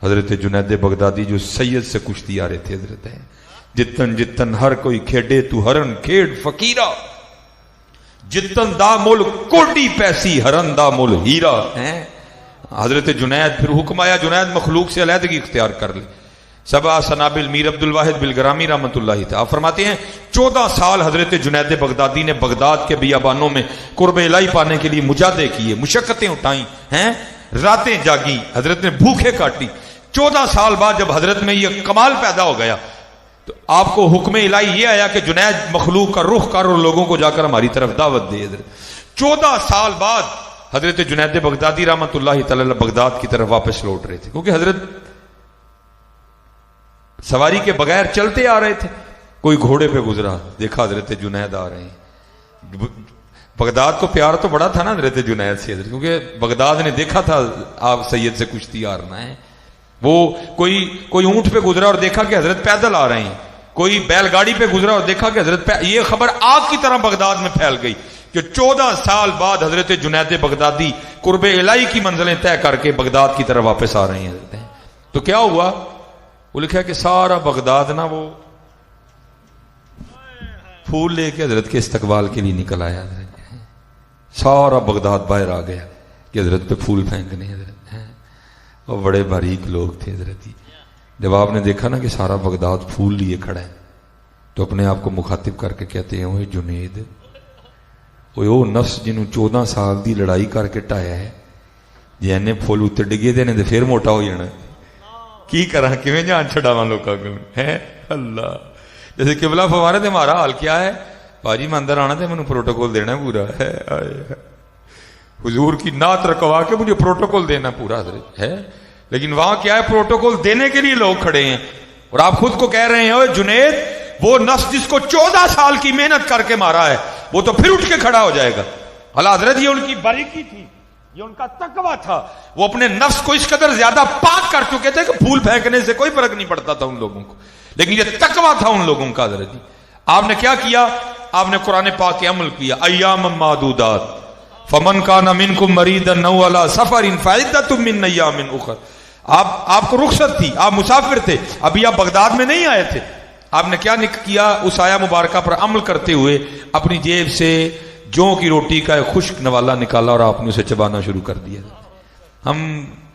حضرت جنید بغدادی جو سید سے کشتی آ رہے تھے حضرت ہے، جتن جتن ہر کوئی کھیڈے تو ہرن کھیڑ فقیرہ، جتن دا مول کوڑی پیسی ہرن دا مول ہیرا ہے۔ حضرت جنید پھر حکم آیا جنید مخلوق سے علیحدگی اختیار کر لے۔ سبع سنابل میر عبد الواحد بالگرامی رحمۃ اللہ تعالی فرماتے ہیں 14 سال حضرت جنید بغدادی نے بغداد کے بیابانوں میں قرب الہی پانے کے لیے مجاہدے کیے، مشقتیں اٹھائیں ہیں، راتیں جاگی، حضرت نے بھوکے کاٹی۔ 14 سال بعد جب حضرت میں یہ کمال پیدا ہو گیا تو آپ کو حکم الہی یہ آیا کہ جنید مخلوق کا رخ کر اور لوگوں کو جا کر ہماری طرف دعوت دے۔ حضرت 14 سال بعد حضرت جنید بغدادی رحمۃ اللہ تعالی بغداد کی طرف واپس لوٹ رہے تھے، کیونکہ حضرت سواری کے بغیر چلتے آ رہے تھے۔ کوئی گھوڑے پہ گزرا، دیکھا حضرت جنید آ رہے ہیں۔ بغداد کو پیار تو بڑا تھا نا حضرت جنید سے، حضرت کیونکہ بغداد نے دیکھا تھا آپ سید سے کشتی آرنا ہے۔ وہ کوئی اونٹ پہ گزرا اور دیکھا کہ حضرت پیدل آ رہے ہیں، کوئی بیل گاڑی پہ گزرا اور دیکھا کہ حضرت یہ خبر آگ کی طرح بغداد میں پھیل گئی کہ 14 سال بعد حضرت جنید بغدادی قرب الہی کی منزلیں طے کر کے بغداد کی طرف واپس آ رہے ہیں حضرت۔ تو کیا ہوا؟ وہ لکھا کہ سارا بغداد نا وہ پھول لے کے حضرت کے استقبال کے لیے نکل آیا حضرت، سارا بغداد باہر آ گیا کہ حضرت پہ پھول پھینکنے حضرت۔ اور بڑے باریک لوگ تھے حضرت۔ جب آپ نے دیکھا نا کہ سارا بغداد پھول لیے کھڑا ہے تو اپنے آپ کو مخاطب کر کے کہتے ہیں اوے جنید، وہ نفس جنہوں 14 سال دی لڑائی کر کے ٹایا ہے، جی پھول اتر ڈگے دینے دے پھر موٹا ہو جانا، کی کرا کیویں جان چھڑاواں لوکاں کو ہے اللہ۔ جیسے قبلہ فرما رہے تھے ہمارا حال کیا ہے باجی، میں اندر آنا تھے مجھے پروٹوکول دینا پورا ہے، حضور کی نعت رکھوا کے مجھے پروٹوکول دینا پورا حضرت ہے۔ لیکن وہاں کیا ہے، پروٹوکول دینے کے لیے لوگ کھڑے ہیں، اور آپ خود کو کہہ رہے ہیں اوے جنید، وہ نفس جس کو 14 سال کی محنت کر کے مارا ہے وہ تو پھر اٹھ کے کھڑا ہو جائے گا۔ اللہ حضرت یہ ان کی باریکی تھی، یہ ان کا تقویٰ تھا، وہ اپنے نفس کو اس قدر زیادہ پاک کر چکے تھے کہ پھول پھینکنے سے کوئی فرق نہیں پڑتا تھا ان لوگوں کو، لیکن یہ تقویٰ تھا ان لوگوں کا حضرت۔ آپ نے کیا کیا؟ آپ نے قرآن پاک کے عمل کیا، ایام معدودات فمن کان منکم مریضا او علی سفر فعدۃ من ایام اخر۔ آپ کو رخصت تھی، آپ مسافر تھے، ابھی آپ بغداد میں نہیں آئے تھے۔ آپ نے کیا کیا؟ اس آیا مبارکہ پر عمل کرتے ہوئے اپنی جیب سے جو کی روٹی کا ایک خشک نوالا نکالا اور آپ نے اسے چبانا شروع کر دیا۔ ہم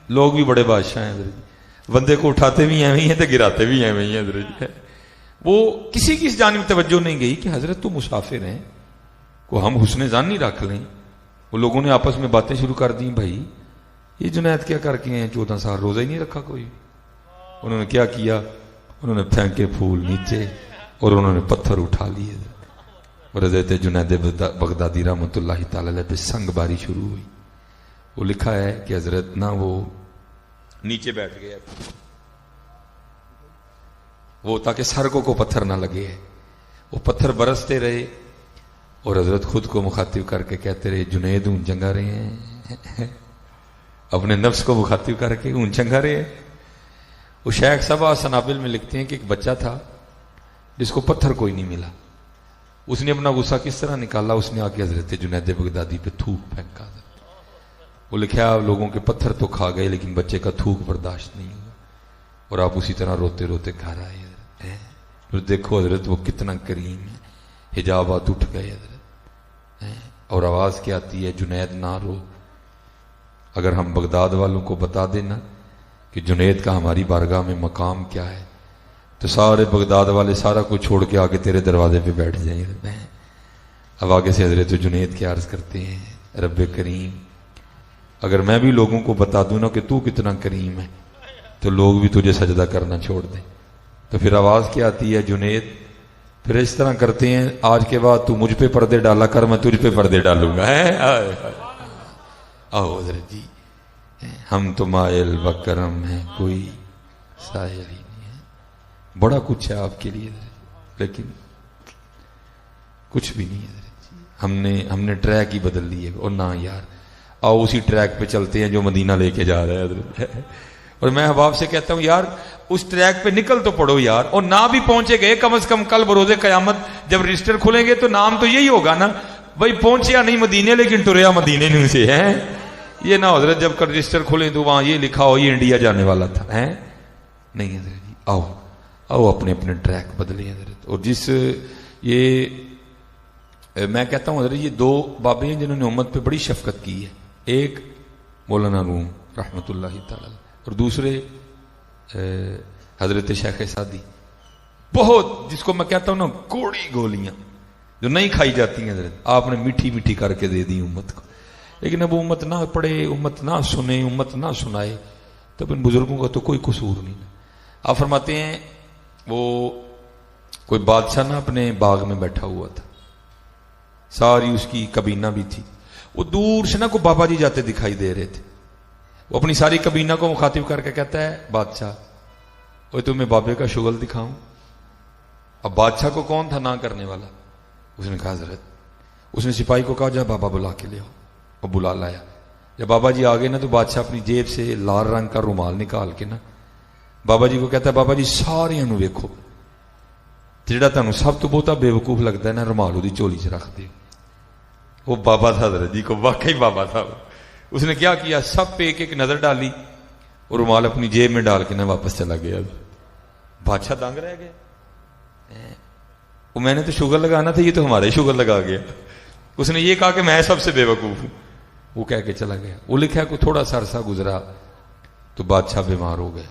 لوگ بھی بڑے بادشاہ ہیں حضرت، بندے کو اٹھاتے بھی ایویں ہی ہیں تو گراتے بھی ایویں ہی ہیں حضرت۔ وہ کسی کی اس جانب توجہ نہیں گئی کہ حضرت تو مسافر ہیں، کو ہم حسن ظن نہیں رکھ لیں۔ وہ لوگوں نے آپس میں باتیں شروع کر دیں، بھائی یہ جنید کیا کر کے ہیں، 14 سال روزہ ہی نہیں رکھا کوئی۔ انہوں نے کیا کیا؟ انہوں نے پھینکے پھول نیچے اور انہوں نے پتھر اٹھا لیے، اور حضرت جنید بغدادی رحمۃ اللہ تعالی علیہ پہ سنگ باری شروع ہوئی۔ وہ لکھا ہے کہ حضرت نا وہ نیچے بیٹھ گیا، وہ تاکہ سر کو پتھر نہ لگے، وہ پتھر برستے رہے، اور حضرت خود کو مخاطب کر کے کہتے رہے جنید اون چنگا رہے ہیں، اپنے نفس کو مخاطب کر کے اون چنگا رہے ہیں۔ وہ شیخ سبع سنابل میں لکھتے ہیں کہ ایک بچہ تھا جس کو پتھر کوئی نہیں ملا، اس نے اپنا غصہ کس طرح نکالا؟ اس نے آ کے حضرت جنید بغدادی پہ تھوک پھینکا۔ وہ لکھا لوگوں کے پتھر تو کھا گئے لیکن بچے کا تھوک برداشت نہیں ہوا، اور آپ اسی طرح روتے روتے گھر آئے۔ پھر دیکھو حضرت وہ کتنا کریم ہے، حجابات اٹھ گئے حضرت، اور آواز کیا آتی ہے؟ جنید نہ رو۔ اگر ہم بغداد والوں کو بتا دینا کہ جنید کا ہماری بارگاہ میں مقام کیا ہے تو سارے بغداد والے سارا کچھ چھوڑ کے آگے تیرے دروازے پہ بیٹھ جائیں گے۔ اب آگے سے حضرت جنید کی عرض کرتے ہیں، رب کریم اگر میں بھی لوگوں کو بتا دوں نا کہ تو کتنا کریم ہے تو لوگ بھی تجھے سجدہ کرنا چھوڑ دیں۔ تو پھر آواز کیا آتی ہے؟ جنید پھر اس طرح کرتے ہیں، آج کے بعد تو مجھ پہ پردے ڈالا کر، میں تجھ پہ پردے ڈالوں گا۔ آؤ حضرت جی، ہم تو مائل بکرم ہیں، کوئی سائل ہی نہیں ہے، بڑا کچھ ہے آپ کے لیے لیکن کچھ بھی نہیں ہے حضرت جی۔ ہم نے ٹریک ہی بدل لیے، اور نہ یار آؤ اسی ٹریک پہ چلتے ہیں جو مدینہ لے کے جا رہا ہے حضرت۔ اور میں احباب سے کہتا ہوں یار اس ٹریک پہ نکل تو پڑو یار، اور نہ بھی پہنچے گئے کم از کم کل بروز قیامت جب رجسٹر کھلیں گے تو نام تو یہی ہوگا نا، بھائی پہنچیا نہیں مدینے لیکن ٹریا مدینے نہیں سے ہے۔ یہ نہ حضرت جب کر رجسٹر کھولیں تو وہاں یہ لکھا ہو یہ انڈیا جانے والا تھا ہے نہیں حضرت جی. آؤ آؤ اپنے اپنے ٹریک بدلے حضرت. اور جس یہ میں کہتا ہوں حضرت یہ دو بابے ہیں جنہوں نے امت پہ بڑی شفقت کی ہے. ایک مولانا روم رحمۃ اللہ تعالی اور دوسرے حضرت شیخ سعدی. بہت جس کو میں کہتا ہوں نا کوڑی گولیاں جو نہیں کھائی جاتی ہیں حضرت آپ نے میٹھی میٹھی کر کے دے دی امت کو. لیکن اب امت نہ پڑھے امت نہ سنے امت نہ سنائے تب ان بزرگوں کا تو کوئی قصور نہیں. آپ فرماتے ہیں وہ کوئی بادشاہ نا اپنے باغ میں بیٹھا ہوا تھا, ساری اس کی کابینہ بھی تھی. وہ دور سے نا کو بابا جی جاتے دکھائی دے رہے تھے. وہ اپنی ساری کابینہ کو مخاطب کر کے کہتا ہے بادشاہ وہ تمہیں بابے کا شغل دکھاؤں. اب بادشاہ کو کون تھا نہ کرنے والا؟ اس نے کہا حضرت. اس نے سپاہی کو کہا جا بابا بلا کے لے آؤ. اور بلا لایا. جب بابا جی آگے نا تو بادشاہ اپنی جیب سے لال رنگ کا رومال نکال کے نا بابا جی کو کہتا ہے بابا جی سارے ویکھو جہاں تمہیں سب تو بہتا بے وقوف لگتا ہے نا رومال وہ چولی چ رکھ دے. وہ بابا تھا حضرت جی کو واقعی بابا تھا. اس نے کیا کیا سب پہ ایک ایک نظر ڈالی اور رومال اپنی جیب میں ڈال کے نا واپس چلا گیا. بادشاہ دنگ رہ گیا. وہ میں نے تو شوگر لگانا تھا یہ تو ہمارے شوگر لگا گیا. اس نے یہ کہا کہ میں سب سے بے وقوف ہوں. وہ کہہ کے چلا گیا. وہ لکھا کہ تھوڑا سا عرصہ گزرا تو بادشاہ بیمار ہو گئے.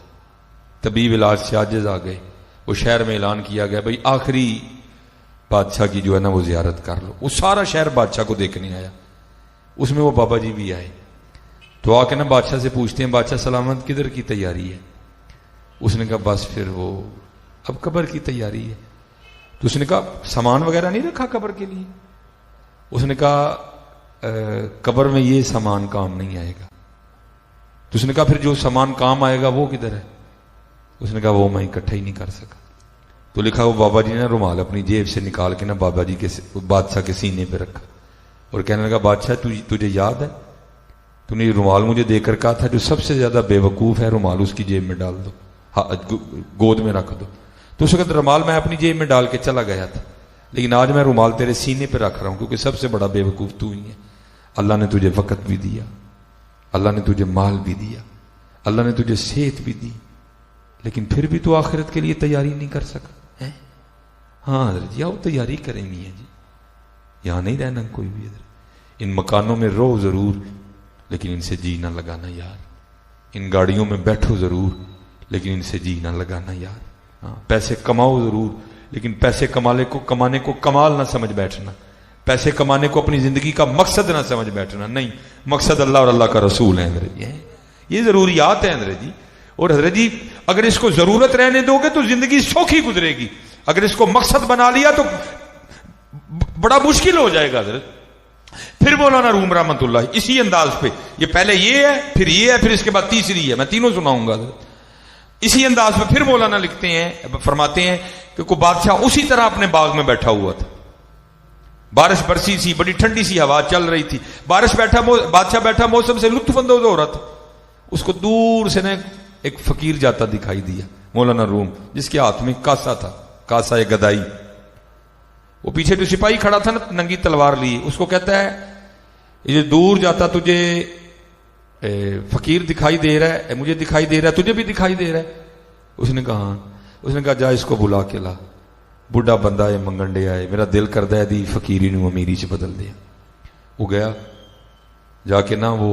طبیب علاج سے عاجز آ گئے. وہ شہر میں اعلان کیا گیا بھئی آخری بادشاہ کی جو ہے نا وہ زیارت کر لو. وہ سارا شہر بادشاہ کو دیکھنے آیا. اس میں وہ بابا جی بھی آئے. تو آ کے نا بادشاہ سے پوچھتے ہیں بادشاہ سلامت کدھر کی تیاری ہے؟ اس نے کہا بس پھر وہ اب قبر کی تیاری ہے. تو اس نے کہا سامان وغیرہ نہیں رکھا قبر کے لیے؟ اس نے کہا قبر میں یہ سامان کام نہیں آئے گا. تو اس نے کہا پھر جو سامان کام آئے گا وہ کدھر ہے؟ اس نے کہا وہ میں اکٹھا ہی نہیں کر سکا. تو لکھا وہ بابا جی نے رومال اپنی جیب سے نکال کے نا بابا جی کے بادشاہ کے سینے پہ رکھا اور کہنے لگا بادشاہ تجھے یاد ہے تو نے یہ رومال مجھے دے کر کہا تھا جو سب سے زیادہ بے وقوف ہے رومال اس کی جیب میں ڈال دو, گود میں رکھ دو. تو اس وقت رومال میں اپنی جیب میں ڈال کے چلا گیا تھا لیکن آج میں رومال تیرے سینے پہ رکھ رہا ہوں کیونکہ سب سے بڑا بے وقوف تو ہی ہے. اللہ نے تجھے وقت بھی دیا, اللہ نے تجھے مال بھی دیا, اللہ نے تجھے صحت بھی دی, لیکن پھر بھی تو آخرت کے لیے تیاری نہیں کر سکا. ہاں حضرت جی آؤ تیاری کریں میاں جی, یہاں نہیں رہنا کوئی بھی. حضرت ان مکانوں میں رہو ضرور لیکن ان سے جی نہ لگانا یار. ان گاڑیوں میں بیٹھو ضرور لیکن ان سے جی نہ لگانا یار. ہاں پیسے کماؤ ضرور لیکن پیسے کمانے کو کمال نہ سمجھ بیٹھنا. پیسے کمانے کو اپنی زندگی کا مقصد نہ سمجھ بیٹھنا. نہیں, مقصد اللہ اور اللہ کا رسول ہے حضرت جی. یہ ضروریات ہیں حضرت جی. اور حضرت جی اگر اس کو ضرورت رہنے دو گے تو زندگی سوکھی گزرے گی. اگر اس کو مقصد بنا لیا تو بڑا مشکل ہو جائے گا حضرت. پھر مولانا روم رحمت اللہ اسی انداز پہ یہ پہلے یہ ہے پھر یہ ہے پھر اس کے بعد تیسری ہے, میں تینوں سناؤں گا حضرت. اسی انداز پہ پھر مولانا لکھتے ہیں فرماتے ہیں کہ کوئی بادشاہ اسی طرح اپنے باغ میں بیٹھا ہوا تھا. بارش برسی سی, بڑی ٹھنڈی سی ہوا چل رہی تھی. بادشاہ بیٹھا موسم سے لطف اندوز ہو رہا تھا. اس کو دور سے نا ایک فقیر جاتا دکھائی دیا مولانا روم جس کے ہاتھ میں کاسا تھا, کاسا گدائی. وہ پیچھے جو سپاہی کھڑا تھا نا ننگی تلوار لی, اس کو کہتا ہے یہ دور جاتا تجھے فقیر دکھائی دے رہا ہے, مجھے دکھائی دے رہا ہے, تجھے بھی دکھائی دے رہا ہے؟ اس نے کہا ہاں. اس نے کہا جا اس کو بلا کے لا, بڈھا بندہ ہے منگنڈے آئے, میرا دل کردا ہے دی فقیری نو امیری سے بدل دیا. وہ گیا جا کے نا وہ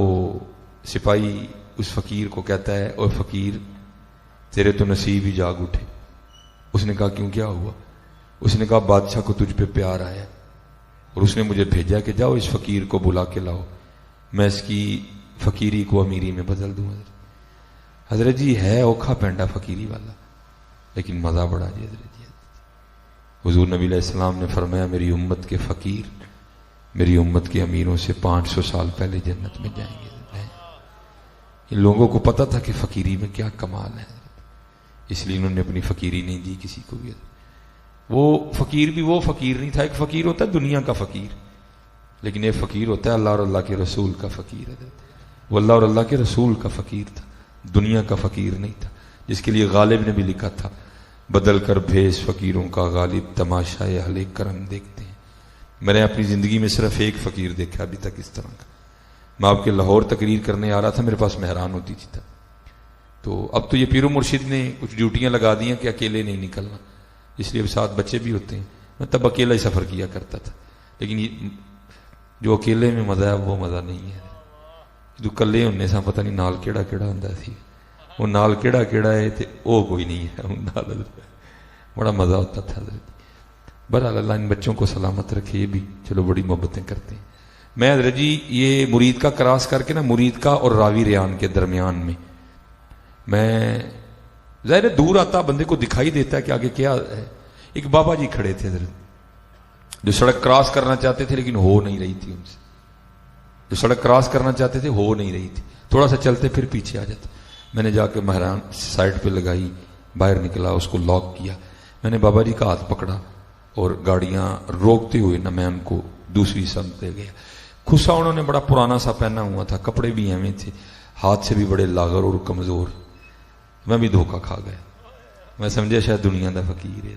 سپاہی اس فقیر کو کہتا ہے اور فقیر تیرے تو نصیب ہی جاگ اٹھے. اس نے کہا کیوں کیا ہوا؟ اس نے کہا بادشاہ کو تجھ پہ پیار آیا اور اس نے مجھے بھیجا کہ جاؤ اس فقیر کو بلا کے لاؤ, میں اس کی فقیری کو امیری میں بدل دوں. حضرت جی ہے اوکھا پینڈا فقیری والا لیکن مزہ بڑا جی. حضرت جی حضور نبی علیہ السلام نے فرمایا میری امت کے فقیر میری امت کے امیروں سے 500 سال پہلے جنت میں جائیں گے. ان لوگوں کو پتا تھا کہ فقیری میں کیا کمال ہے, اس لیے انہوں نے اپنی فقیری نہیں دی کسی کو بھی. وہ فقیر بھی وہ فقیر نہیں تھا. ایک فقیر ہوتا ہے دنیا کا فقیر, لیکن ایک فقیر ہوتا ہے اللہ اور اللہ کے رسول کا فقیر. وہ اللہ اور اللہ کے رسول کا فقیر تھا, دنیا کا فقیر نہیں تھا. جس کے لیے غالب نے بھی لکھا تھا بدل کر بھیس فقیروں کا غالب تماشا اہل کرم دیکھتے ہیں. میں نے اپنی زندگی میں صرف ایک فقیر دیکھا ابھی تک اس طرح کا, میں آپ کے لاہور تقریر کرنے آ رہا تھا، میرے پاس مہران ہوتی تھی. تو اب تو یہ پیر و مرشد نے کچھ ڈیوٹیاں لگا دی ہیں کہ اکیلے نہیں نکلنا، اس لیے اب ساتھ بچے بھی ہوتے ہیں. میں تب اکیلا ہی سفر کیا کرتا تھا، لیکن یہ جو اکیلے میں مزہ ہے وہ مزہ نہیں ہے. جو کلے ہونے سے پتہ نہیں نال کیڑا کیڑا ہوندا سی، وہ نال کیڑا کیڑا ہے تے وہ کوئی نہیں ہے، وہ نال بڑا مزہ ہوتا تھا. بہرحال اللہ ان بچوں کو سلامت رکھے، یہ بھی چلو بڑی محبتیں کرتے ہیں. میں حضرت جی یہ مرید کا کراس کر کے نا، مرید کا اور راوی ریان کے درمیان میں ظاہر دور آتا بندے کو دکھائی دیتا ہے کہ آگے کیا ہے. ایک بابا جی کھڑے تھے حضرت، جو سڑک کراس کرنا چاہتے تھے لیکن ہو نہیں رہی تھی ان سے. جو سڑک کراس کرنا چاہتے تھے ہو نہیں رہی تھی، تھوڑا سا چلتے پھر پیچھے آ جاتے. میں نے جا کے مہران سائڈ پہ لگائی، باہر نکلا، اس کو لاک کیا. میں نے بابا جی کا ہاتھ پکڑا اور گاڑیاں روکتے ہوئے نا میں ان کو دوسری سمت لے گیا. خصا انہوں نے بڑا پرانا سا پہنا ہوا تھا، کپڑے بھی ایویں تھے، ہاتھ سے بھی بڑے لاغر اور کمزور. میں بھی دھوکہ کھا گیا، میں سمجھا شاید دنیا دا فقیر ہے.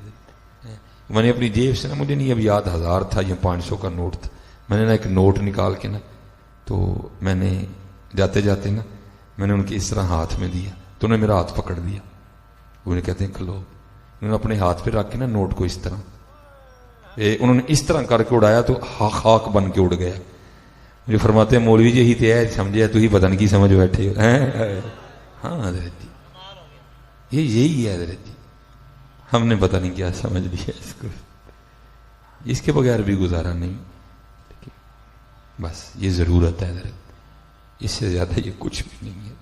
میں نے اپنی جیب سے نا، مجھے نہیں اب یاد 1000 تھا یا 500 کا نوٹ تھا، میں نے نا ایک نوٹ نکال کے نا، تو میں نے جاتے جاتے نا میں نے ان کے اس طرح ہاتھ میں دیا، تو انہوں نے میرا ہاتھ پکڑ دیا. انہیں کہتے ہیں کھلو. انہوں نے اپنے ہاتھ پہ رکھ کے نا نوٹ کو اس طرح انہوں نے اس طرح کر کے اڑایا تو خاک بن کے اڑ گیا. مجھے فرماتے ہیں مولوی جی یہی تو ہے، سمجھے تو ہی پتہ نہیں کی سمجھ بیٹھے ہو. ہاں حضرت جی یہی ہے حضرت جی، ہم نے پتہ نہیں کیا سمجھ لیا اس کو، اس کے بغیر بھی گزارا نہیں. بس یہ ضرورت ہے حضرت، اس سے زیادہ یہ کچھ بھی نہیں ہے.